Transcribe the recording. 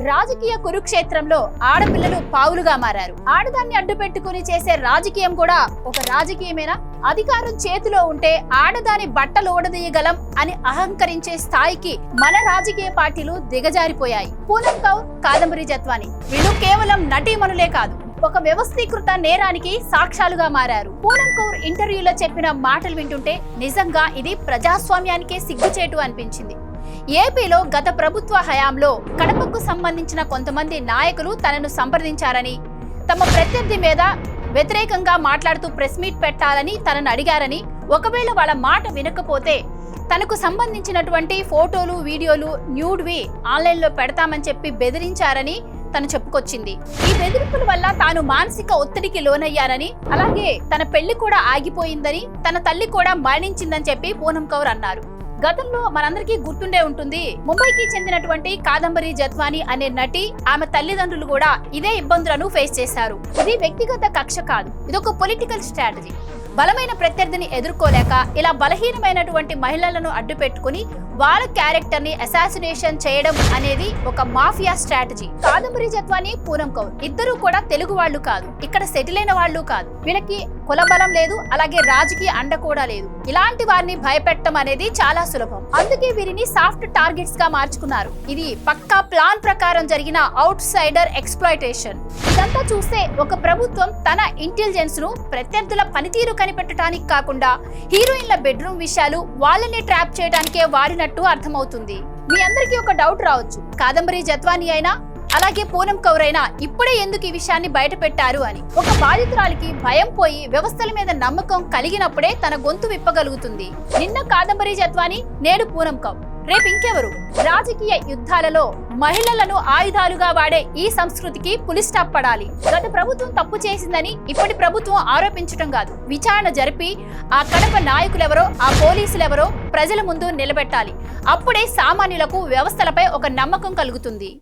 రాజకీయ కురుక్షేత్రంలో ఆడపిల్లలు పావులుగా మారారు. ఆడదాన్ని అడ్డు పెట్టుకుని చేసే రాజకీయం కూడా ఒక రాజకీయమేనా? అధికారం చేతిలో ఉంటే ఆడదాని బట్టలు ఓడదీయగలం అని అహంకరించే స్థాయికి మన రాజకీయ పార్టీలు దిగజారిపోయాయి. పూనమ్ కౌర్, కాదంబరి జత్వాని వీళ్ళు కేవలం నటీమణులే కాదు, ఒక వ్యవస్థీకృత నేరానికి సాక్ష్యాలుగా మారారు. పూనమ్ కౌర్ ఇంటర్వ్యూలో చెప్పిన మాటలు వింటుంటే నిజంగా ఇది ప్రజాస్వామ్యానికే సిగ్గుచేటు అనిపించింది. ఏపీలో గత ప్రభుత్వ హయాంలో కడపకు సంబంధించిన కొంతమంది నాయకులు తనను సంప్రదించారని, తమ ప్రత్యర్థి మీద వ్యతిరేకంగా మాట్లాడుతూ ప్రెస్ మీట్ పెట్టాలని తనను అడిగారని, ఒకవేళ వాళ్ళ మాట వినకపోతే తనకు సంబంధించినటువంటి ఫోటోలు, వీడియోలు, న్యూడ్వి ఆన్లైన్లో పెడతామని చెప్పి బెదిరించారని తను చెప్పుకొచ్చింది. ఈ బెదిరింపుల వల్ల తాను మానసిక ఒత్తిడికి లోనయ్యానని, అలాగే తన పెళ్లి కూడా ఆగిపోయిందని, తన తల్లి కూడా మరణించిందని చెప్పి పూనమ్ కౌర్ అన్నారు. గతంలో మనందరికీ గుర్తుండే ఉంటుంది, ముంబైకి చెందినటువంటి కాదంబరి జత్వాని అనే నటి, ఆమె తల్లిదండ్రులు కూడా ఇదే ఇబ్బందులను ఫేస్ చేశారు. ఇది వ్యక్తిగత కక్ష కాదు, ఇదొక పొలిటికల్ స్ట్రాటజీ. బలమైన ప్రత్యర్థిని ఎదుర్కోలేక ఇలా బలహీనమైనటువంటి మహిళలను అడ్డు పెట్టుకుని వాళ్ళ క్యారెక్టర్ ని అసాసినేషన్ చేయడం అనేది ఒక మాఫియా స్ట్రాటజీ. కాదంబరి జత్వాని, పూనమ్ కౌర్ ఇద్దరు కూడా తెలుగు వాళ్ళు కాదు, ఇక్కడ సెటిల్ అయిన వాళ్ళు కాదు. వీళ్ళకి కుల బలం లేదు, అలాగే రాజకీయ అండ కూడా లేదు. ఇలాంటి వారిని భయపెట్టడం అనేది చాలా సులభం. అందుకే వీరిని సాఫ్ట్ టార్గెట్స్ గా మార్చుకున్నారు. ఇది పక్కా ప్లాన్ ప్రకారం జరిగిన అవుట్ సైడర్ ఎక్స్‌ప్లాయిటేషన్. ఇదంతా చూస్తే ఒక ప్రభుత్వం తన ఇంటెలిజెన్స్ ను ప్రత్యర్థుల పనితీరు కనిపెట్టడానికి కాకుండా హీరోయిన్ల బెడ్రూమ్ విషయాలు వాళ్ళని ట్రాప్ చేయడానికే వాడినట్టు అర్థమవుతుంది. మీ అందరికీ ఒక డౌట్ రావచ్చు, కాదంబరి జత్వాని అయినా అలాగే పూనమ్ కౌర్ అయినా ఇప్పుడే ఎందుకు ఈ విషయాన్ని బయట పెట్టారు అని. ఒక బాధితురాలికి భయం పోయి వ్యవస్థల మీద నమ్మకం కలిగినప్పుడే తన గొంతు విప్పగలుగుతుంది. నిన్న కాదంబరి జత్వాని, నేడు పూనమ్ కౌర్, రేపు ఇంకెవరు? రాజకీయ యుద్ధాలలో మహిళలను ఆయుధాలుగా వాడే ఈ సంస్కృతికి పులి స్టాప్ పడాలి. గత ప్రభుత్వం తప్పు చేసిందని ఇప్పటి ప్రభుత్వం ఆరోపించడం కాదు, విచారణ జరిపి ఆ కడప నాయకులెవరో, ఆ పోలీసులెవరో ప్రజల ముందు నిలబెట్టాలి. అప్పుడే సామాన్యులకు వ్యవస్థలపై ఒక నమ్మకం కలుగుతుంది.